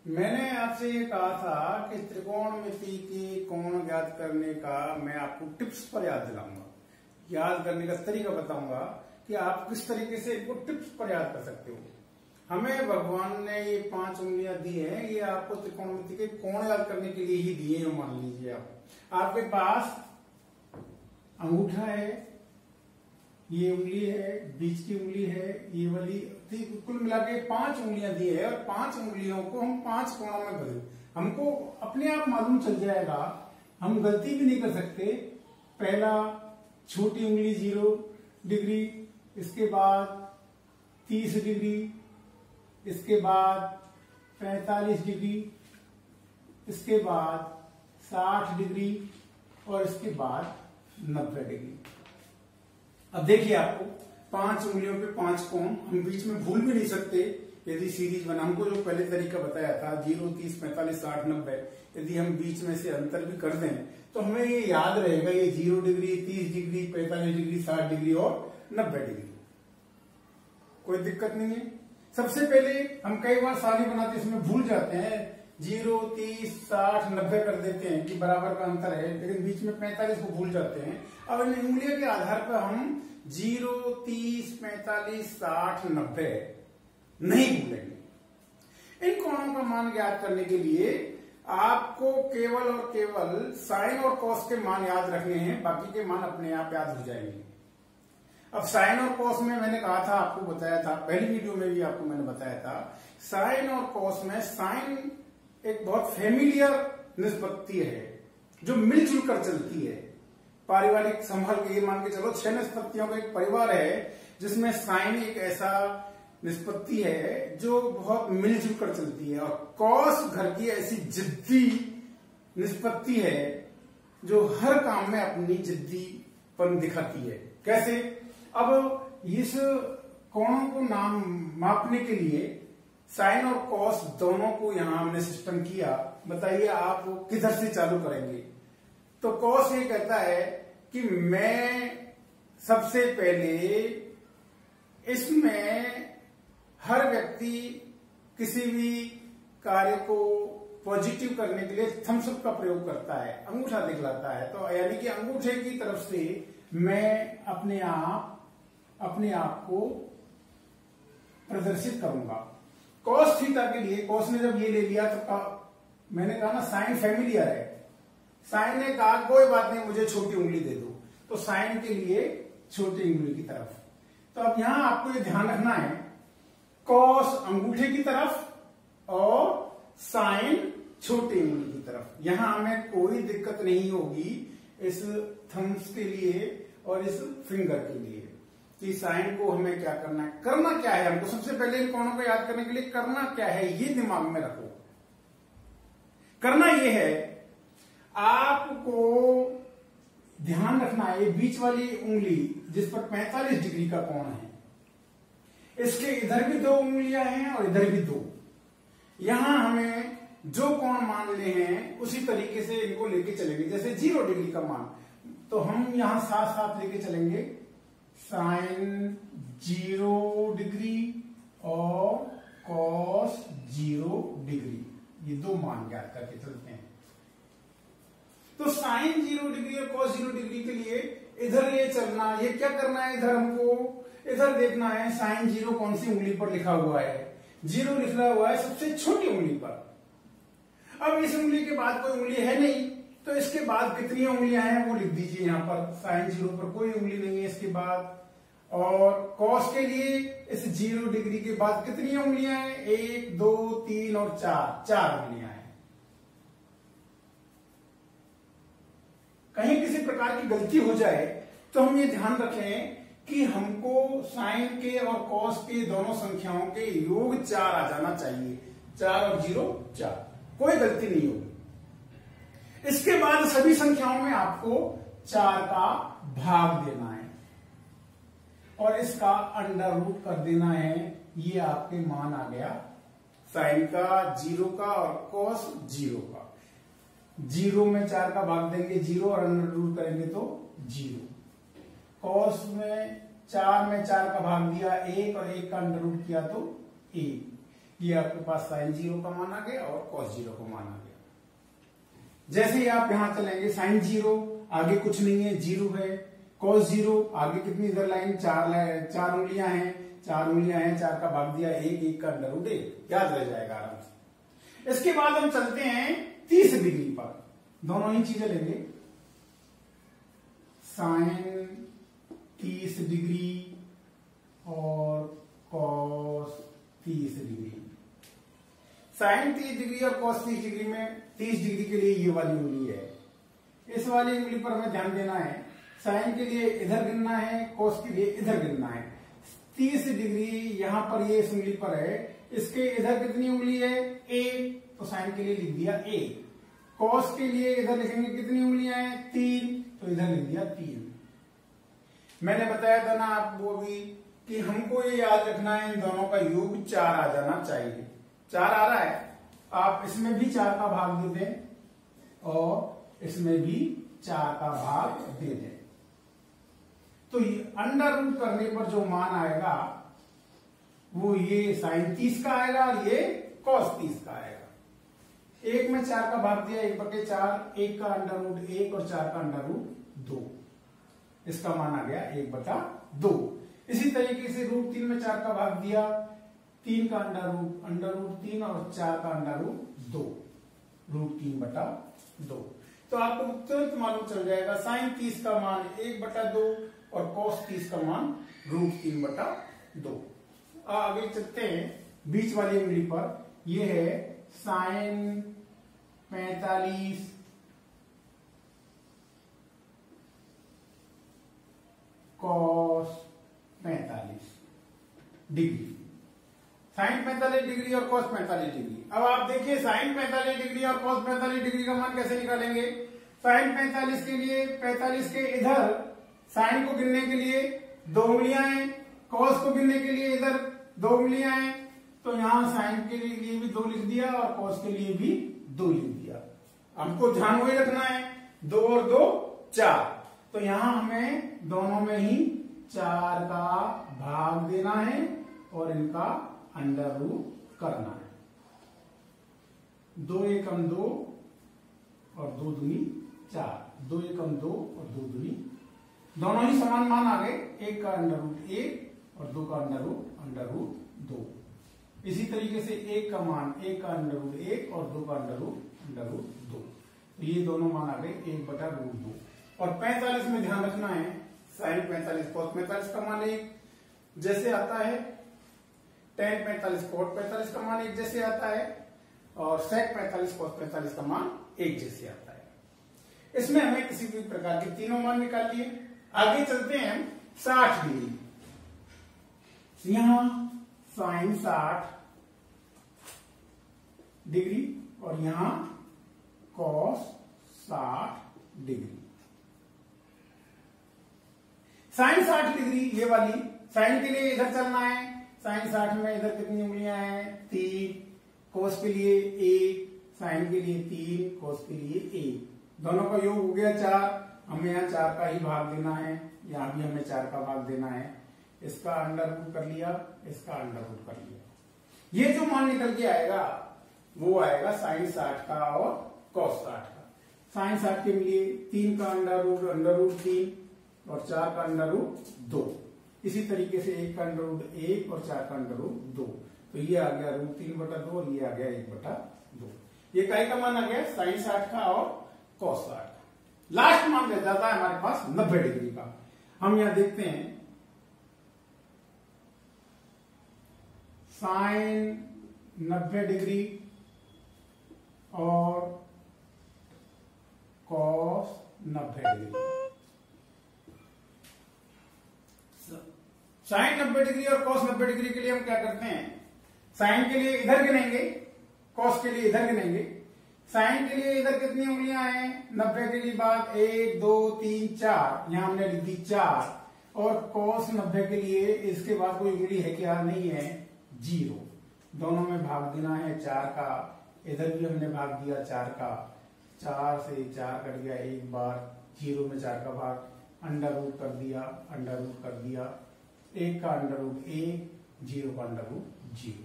मैंने आपसे ये कहा था कि त्रिकोणमिति की कोण ज्ञात करने का मैं आपको टिप्स पर याद दिलाऊंगा, याद करने का तरीका बताऊंगा कि आप किस तरीके से इनको टिप्स पर याद कर सकते हो। हमें भगवान ने ये 5 उंगलियां दी हैं, ये आपको त्रिकोणमिति के कोण याद करने के लिए ही दिए हैं। मान लीजिए आपके पास अंगूठा है, ये उंगली है, बीच की उंगली है, ये वाली, कुल मिला के 5 उंगलियां दी है और 5 उंगलियों को हम 5 कोणों में बदल, हमको अपने आप मालूम चल जाएगा, हम गलती भी नहीं कर सकते। पहला छोटी उंगली 0 डिग्री, इसके बाद 30 डिग्री, इसके बाद 45 डिग्री, इसके बाद 60 डिग्री और इसके बाद 90 डिग्री। अब देखिए, आपको 5 उंगलियों पे 5 कोण हम बीच में भूल भी नहीं सकते। यदि सीरीज बना, हमको जो पहले तरीका बताया था 0, 30, 45, 60, 90, यदि हम बीच में से अंतर भी कर दें तो हमें ये याद रहेगा, ये 0 डिग्री, 30 डिग्री, 45 डिग्री, 60 डिग्री और 90 डिग्री। कोई दिक्कत नहीं है। सबसे पहले हम कई बार सारी बनाते इसमें भूल जाते हैं, 0, 30, 60, 90 कर देते हैं कि बराबर का अंतर है, लेकिन बीच में 45 को भूल जाते हैं। अब इन उंगलियों के आधार पर हम 0, 30, 45, 60, 90 नहीं भूलेंगे। इन कोणों का मान ज्ञात करने के लिए आपको केवल और केवल साइन और कॉस के मान याद रखने हैं, बाकी के मान अपने आप याद हो जाएंगे। अब साइन और कॉस में मैंने कहा था, आपको बताया था, पहली वीडियो में भी आपको मैंने बताया था, साइन और कॉस में साइन एक बहुत फेमिलियर निष्पत्ति है जो मिलजुल कर चलती है। पारिवारिक संभल के ये मान के चलो 6 निष्पत्तियों का एक परिवार है जिसमें साइन एक ऐसा निष्पत्ति है जो बहुत मिलजुल कर चलती है, और कॉस घर की ऐसी जिद्दी निष्पत्ति है जो हर काम में अपनी जिद्दीपन दिखाती है। कैसे? अब इस कोणों को नाम मापने के लिए साइन और कॉस दोनों को यहां हमने सिस्टम किया। बताइए आप किधर से चालू करेंगे? तो कॉस ये कहता है कि मैं सबसे पहले इसमें हर व्यक्ति किसी भी कार्य को पॉजिटिव करने के लिए थम्स अप का प्रयोग करता है, अंगूठा दिखलाता है। तो यानी कि अंगूठे की तरफ से मैं अपने आप को प्रदर्शित करूंगा। कॉस थीटा के लिए कॉस ने जब ये ले लिया तो मैंने कहा ना साइन फेमिलियर है, साइन ने कहा कोई बात नहीं मुझे छोटी उंगली दे दो, तो साइन के लिए छोटी उंगली की तरफ। तो अब यहां आपको ये ध्यान रखना है, कॉस अंगूठे की तरफ और साइन छोटी उंगली की तरफ। यहां हमें कोई दिक्कत नहीं होगी इस थम्स के लिए और इस फिंगर के लिए कि साइन को हमें क्या करना है। करना क्या है हमको? सबसे पहले इन कोणों को याद करने के लिए करना क्या है ये दिमाग में रखो। करना ये है, आपको ध्यान रखना है ये बीच वाली उंगली जिस पर 45 डिग्री का कोण है, इसके इधर भी 2 उंगलियां हैं और इधर भी 2। यहां हमें जो कोण मान ले हैं उसी तरीके से इनको लेके चलेंगे। जैसे 0 डिग्री का मान, तो हम यहां साथ साथ लेके चलेंगे साइन 0 डिग्री और कॉस 0 डिग्री, ये 2 मान ज्ञात करके चलते हैं। तो साइन 0 डिग्री और कॉस 0 डिग्री के लिए इधर ये चलना, ये क्या करना है, इधर हमको इधर देखना है साइन 0 कौन सी उंगली पर लिखा हुआ है। 0 लिखा हुआ है सबसे छोटी उंगली पर। अब इस उंगली के बाद कोई उंगली है नहीं, तो इसके बाद कितनी उंगलियां हैं वो लिख दीजिए। यहां पर साइन 0 पर कोई उंगली नहीं है इसके बाद। और कॉस के लिए इस 0 डिग्री के बाद कितनी उंगलियां हैं? 1, 2, 3 और 4 उंगलियां हैं। कहीं किसी प्रकार की गलती हो जाए तो हम ये ध्यान रखें कि हमको साइन के और कॉस के दोनों संख्याओं के योग 4 आ जाना चाहिए। 4 और 0 4, कोई गलती नहीं होगी। इसके बाद सभी संख्याओं में आपको 4 का भाग देना है और इसका अंडर रूट कर देना है। ये आपके मान आ गया साइन का, 0 का और कॉस 0 का। 0 में 4 का भाग देंगे 0 और अंडर रूट करेंगे तो 0। कॉस में 4 का भाग दिया 1 और 1 का अंडर रूट किया तो 1। ये आपके पास साइन 0 का मान आ गया और कॉस 0 का मान आ गया। जैसे ही आप यहां चलेंगे साइन 0 आगे कुछ नहीं है, 0 है। कॉस 0 आगे कितनी इधर लाइन 4 उंगलियां हैं, 4 उंगलियां हैं, 4 का भाग दिया 1, 1 का अंडर रूट 1, याद रह जाएगा आराम से। इसके बाद हम चलते हैं 30 डिग्री पर, दोनों ही चीजें लेंगे। साइन 30 डिग्री और कॉस 30 डिग्री। साइन 30 डिग्री और कॉस 30 डिग्री में 30 डिग्री के लिए ये वाली उंगली है, इस वाली उंगली पर हमें ध्यान देना है। साइन के लिए इधर गिनना है, कॉस के लिए इधर गिनना है। 30 डिग्री यहां पर ये इस उंगली पर है, इसके इधर कितनी उंगली है, ए, तो साइन के लिए लिख दिया ए। कॉस के लिए इधर लिखेंगे कितनी उंगलियां हैं, 3, तो इधर लिख दिया 3। मैंने बताया था ना आपको भी कि हमको ये याद रखना है इन दोनों का योग 4 आ जाना चाहिए। 4 आ रहा है, आप इसमें भी 4 का भाग दे दें और इसमें भी 4 का भाग दे दें, तो अंडर रूट करने पर जो मान आएगा वो ये साइन 30 का आएगा और ये कॉस 30 का आएगा। 1 में 4 का भाग दिया 1/4, 1 का अंडर रूट 1 और 4 का अंडर रूट 2, इसका मान आ गया 1/2। इसी तरीके से रूट 3 में 4 का भाग दिया, 3 का अंडर रूट 3 और 4 का अंडर रूट 2, रूट 3/2। तो आपको तुरंत मालूम चल जाएगा साइन 30 का मान 1/2 और कॉस 30 का मान रूट 3/2। आगे चलते हैं बीच वाली उंगली पर, यह है sine 45 cos 45 degree. Sine 45 degree और कॉस 45 डिग्री। अब आप देखिए साइन 45 डिग्री और कॉस 45 डिग्री का मान कैसे निकालेंगे। साइन 45 के लिए 45 के इधर साइन को गिनने के लिए 2 उंगलियां हैं, कॉस को गिनने के लिए इधर 2 उंगलियां हैं, तो यहां साइन के लिए भी 2 लिख दिया और कॉस के लिए भी 2 लिख दिया। हमको ध्यान वही रखना है, 2 और 2 4, तो यहां हमें दोनों में ही 4 का भाग देना है और इनका अंडर रूट करना है। 2 एकम 2 और 2 दूनी 4, 2 एकम 2 और 2 दूनी, दोनों ही समान मान आ गए। 1 का अंडर रूट 1 और 2 का अंडर रूट 2। इसी तरीके से 1 का मान 1 का अंडर रूट 1 और 2 का अंडर रूट 2, तो ये दोनों मान आ गए 1/√2। और 45 में ध्यान रखना है, साइन 45 कॉस 45 का मान 1 जैसे आता है, tan 45 कोट 45 का मान 1 जैसे आता है, और sec 45 cos 45 का मान 1 जैसे आता है। इसमें हमें किसी भी प्रकार के तीनों मान निकाल लिए। आगे चलते हैं 60 डिग्री। यहां साइन 60 डिग्री और यहां कॉस 60 डिग्री। साइन 60 डिग्री ये वाली, साइन के लिए इधर चलना है, साइन 60 में इधर कितनी उंगलियां हैं, 3, कोस के लिए 1, साइन के लिए 3, कोस के लिए 1, दोनों का योग हो गया 4। हमें यहाँ 4 का ही भाग देना है, यहाँ भी हमें 4 का भाग देना है। इसका अंडर रूट कर लिया, इसका अंडर रूट कर लिया। ये जो मान निकल के आएगा वो आएगा साइन 60 का और कॉस 60 का। साइन 60 के लिए 3 का अंडर रूट 3 और 4 का अंडर रूट 2। इसी तरीके से 1 का अंडर रूट 1 और 4 का अंडर रूट 2, तो ये आ गया रूट 3/2 और ये आ गया 1/2। ये काय का मान आ गया साइन 60 का और कॉस 60 का। लास्ट मान रह जाता है हमारे पास 90 डिग्री का। हम यहां देखते हैं साइन 90 डिग्री और कॉस 90 डिग्री। साइन 90 डिग्री और कॉस 90 डिग्री के लिए हम क्या करते हैं, साइन के लिए इधर गिनेंगे, कॉस के लिए इधर गिनेंगे। साइन के लिए इधर कितनी उंगलियां हैं, 90 के लिए बाद 1 2 3 4, यहां हमने लिख दी 4। और कॉस 90 के लिए इसके बाद कोई उंगली है क्या, नहीं है, 0। दोनों में भाग देना है 4 का, इधर भी हमने भाग दिया 4 का, 4 से 4 कट गया एक बार, 0 में 4 का भाग, अंडर रूट कर दिया, अंडर रूट कर दिया, 1 का अंडर रूट 1, 0 का अंडर रूट 0।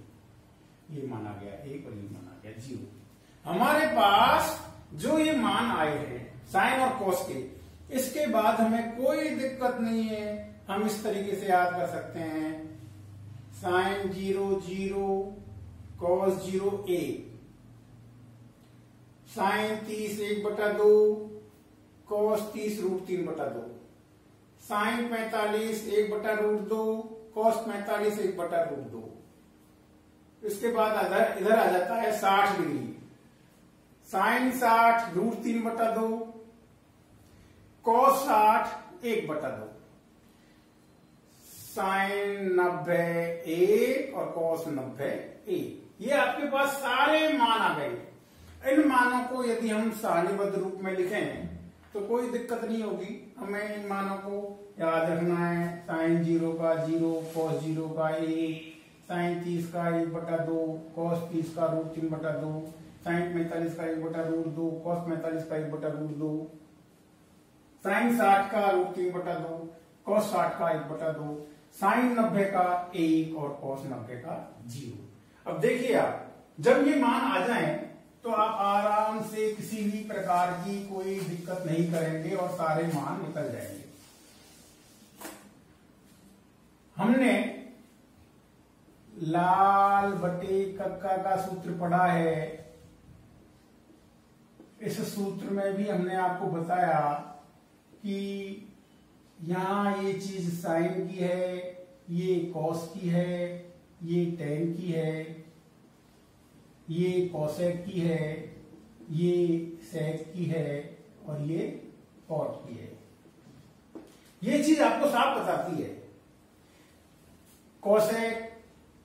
ये माना गया 1 और ये माना गया 0। हमारे पास जो ये मान आए हैं साइन और कॉस के, इसके बाद हमें कोई दिक्कत नहीं है, हम इस तरीके से याद कर सकते हैं sine 0 0 cos 0 1, sine 30 1/2 cos 30 √3/2, sine 45 1/√2 cos 45 1/√2। इसके बाद इधर आ जाता है 60 डिग्री, साइन 60 √3/2 कॉस 60 1/2, साइन 90 1 और कॉस 90 1। ये आपके पास सारे मान आ गए। इन मानों को यदि हम सारणीबद्ध रूप में लिखें तो कोई दिक्कत नहीं होगी। हमें इन मानों को याद रखना है, साइन 0 का 0, कॉस 0 का 1, साइन 30 का 1/2, कॉस 30 का √3/2, साइन 45 का 1/√2, कॉस 45 का 1/√2, साइन 60 का √3/2, कॉस 60 का 1/2, साइन 90 का 1 और कॉस 90 का 0। अब देखिए आप जब ये मान आ जाएं तो आप आराम से किसी भी प्रकार की कोई दिक्कत नहीं करेंगे और सारे मान निकल जाएंगे। हमने लाल बटे कक्का का सूत्र पढ़ा है। इस सूत्र में भी हमने आपको बताया कि यहां ये चीज साइन की है, ये कॉस की है, ये टेन की है, ये कोसेक की है, ये सेक की है और ये कॉट की है। ये चीज आपको साफ बताती है। कोसेक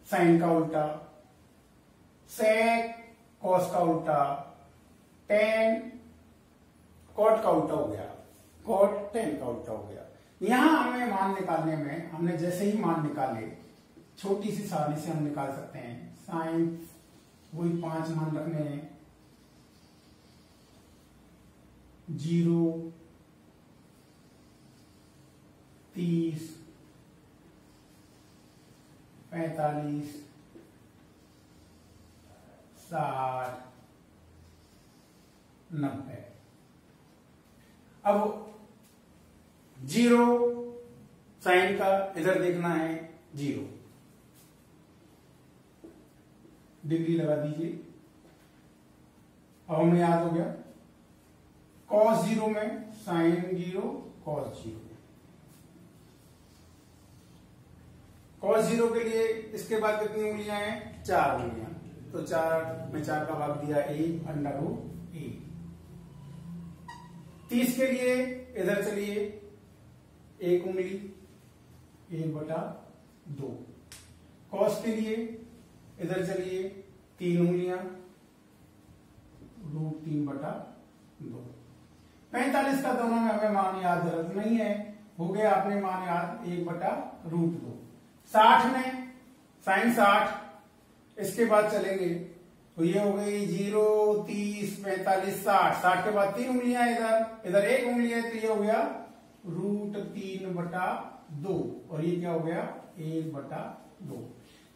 साइन का उल्टा, सेक कॉस का उल्टा, टेन कॉट का उल्टा हो गया, कॉट टेन का उल्टा हो गया। यहां हमें मान निकालने में हमने जैसे ही मान निकाले छोटी सी सारणी से हम निकाल सकते हैं। साइन वही 5 मान रखने हैं, 0 30 45 60 90। अब 0 साइन का इधर देखना है 0, डिग्री लगा दीजिए। अब हमें याद हो गया cos 0 में साइन 0 cos 0। cos 0 के लिए इसके बाद कितनी उंगलियां हैं? 4 उंगलियां। तो 4 में 4 का भाग दिया 1 √1। 30 के लिए इधर चलिए 1 उंगली 1/2। cos के लिए इधर चलिए 3 उंगलियां √3/2। 45 का दोनों में हमें मान याद जरूरत नहीं है, हो गया आपने मान याद 1/√2। 60 में साइन 60, इसके बाद चलेंगे तो ये हो गई 0 30 45 60। 60 के बाद 3 उंगलियां इधर 1 उंगली है तो ये हो गया √3/2 और ये क्या हो गया 1/2।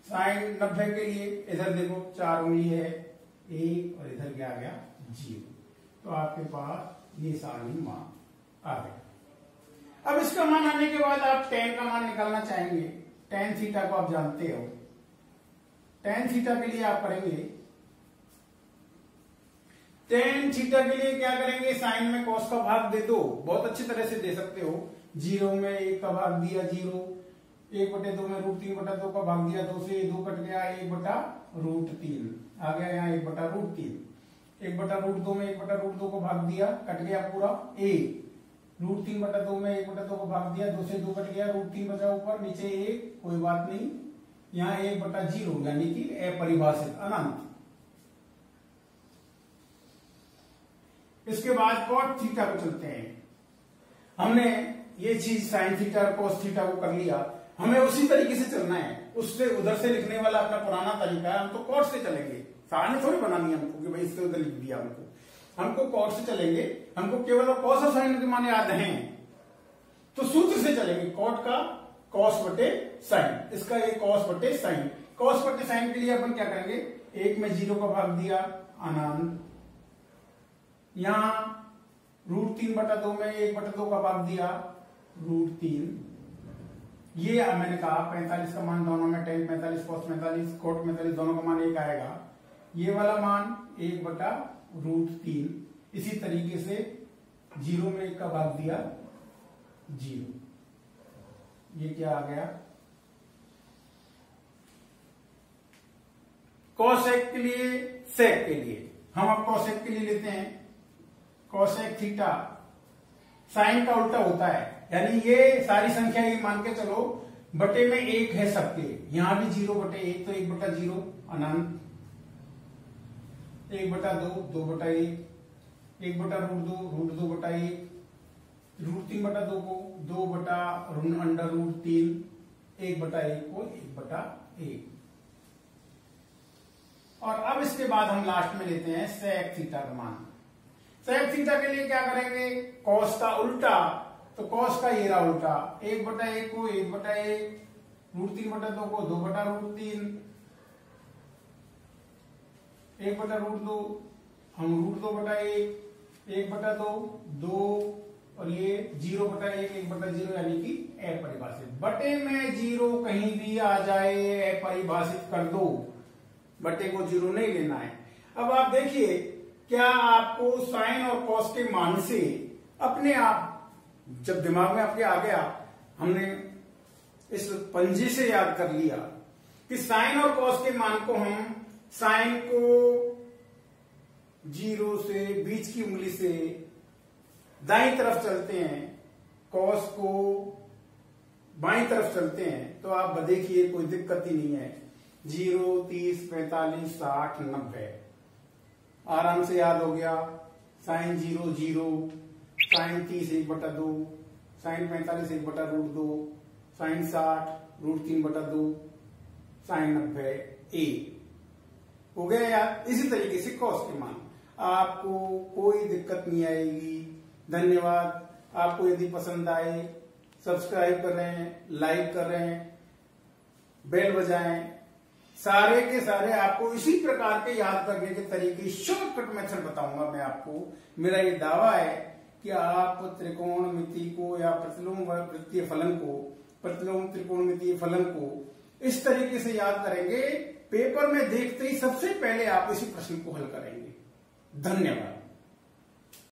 साइन 90 के लिए इधर देखो 4 उंगली है 1 और इधर क्या आ गया 0। तो आपके पास ये सारणी मान आ गया। अब इसका मान आने के बाद आप tan का मान निकालना चाहेंगे। tan थीटा को आप जानते हो। tan थीटा के लिए आप करेंगे, tan थीटा के लिए क्या करेंगे, साइन में cos का भाग दे दो, बहुत अच्छी तरह से दे सकते हो। 0 में 1 का भाग दिया 0, 1/2 में √3/2 का भाग दिया 2 से 2 कट गया 1/√3 आ गया यहाँ 1/√3। 1/√2 में 1/√2 को भाग दिया कट गया पूरा 1। √3/2 में 1/2 को भाग दिया 2 से 2 कट गया √3 बचा ऊपर, नीचे 1 कोई बात नहीं, यहाँ 1/0 यानी कि अपरिभाषित अनंत। इसके बाद cot थीटा को चलते हैं। हमने ये चीज साइन थीटा और cos थीटा को कर लिया, हमें उसी तरीके से चलना है। उससे उधर से लिखने वाला अपना पुराना तरीका है, हम तो cot से चलेंगे, सारणी थोड़ी बनानी है हमको कि भाई इससे उधर लिख दिया हमको cot से चलेंगे। हमको केवल cos और साइन के मान याद हैं तो सूत्र से चलेंगे। cot का cos बटे साइन, इसका ये cos बटे साइन, कॉस बटे साइन के लिए अपन क्या करेंगे, एक में 0 का भाग दिया अनंत, यहां √3/2 में 1/2 का भाग दिया √3। ये मैंने कहा 45 का मान दोनों में tan 45 cos 45 cot 45 दोनों का मान 1 आएगा, ये वाला मान 1/√3। इसी तरीके से 0 में 1 का भाग दिया 0, ये क्या आ गया। कोसेक के लिए, सेक के लिए हम अब कोसेक के लिए लेते हैं कोसेक थीटा। साइन का उल्टा होता है, यानी ये सारी संख्या ये मान के चलो बटे में 1 है सबके, यहां भी 0/1 तो 1/0 अनंत, 1/2 2/1, 1/√2 √2/1, √3/2 को 2/√3, 1/1 को 1/1। और अब इसके बाद हम लास्ट में लेते हैं सेक थीटा का मान। सेक थीटा के लिए क्या करेंगे, कॉस का उल्टा, तो कॉस का ये रहा उल्टा, 1/1 को 1/1, √3/2 को 2/√3, 1/√2 हम √2/1, 1/2 2 और ये 0/1 1/0 यानी कि अपरिभाषित। बटे में 0 कहीं भी आ जाए अपरिभाषित कर दो, बटे को 0 नहीं लेना है। अब आप देखिए क्या आपको साइन और कॉस के मान से अपने आप जब दिमाग में आपके आ गया, हमने इस पंजे से याद कर लिया कि साइन और कॉस के मान को हम साइन को 0 से बीच की उंगली से दाईं तरफ चलते हैं, कॉस को बाईं तरफ चलते हैं, तो आप देखिए कोई दिक्कत ही नहीं है। 0 30 45 60 90 आराम से याद हो गया। Sine 0 0, sine 30 1/2, sine 45 1/√2, sine 60 √3/2, sine 90 1 हो गया यार। इसी तरीके से कॉस के मान आपको कोई दिक्कत नहीं आएगी। धन्यवाद। आपको यदि पसंद आए सब्सक्राइब कर रहे हैं, लाइक कर रहे हैं, बेल बजाएं। सारे के सारे आपको इसी प्रकार के याद करने के तरीके शॉर्टकट मेथड बताऊंगा मैं आपको। मेरा ये दावा है कि आप त्रिकोणमिति को या प्रतिलोम वृत्तीय फलन को, प्रतिलोम त्रिकोणमितीय फलन को इस तरीके से याद करेंगे, पेपर में देखते ही सबसे पहले आप इसी प्रश्न को हल करेंगे। धन्यवाद।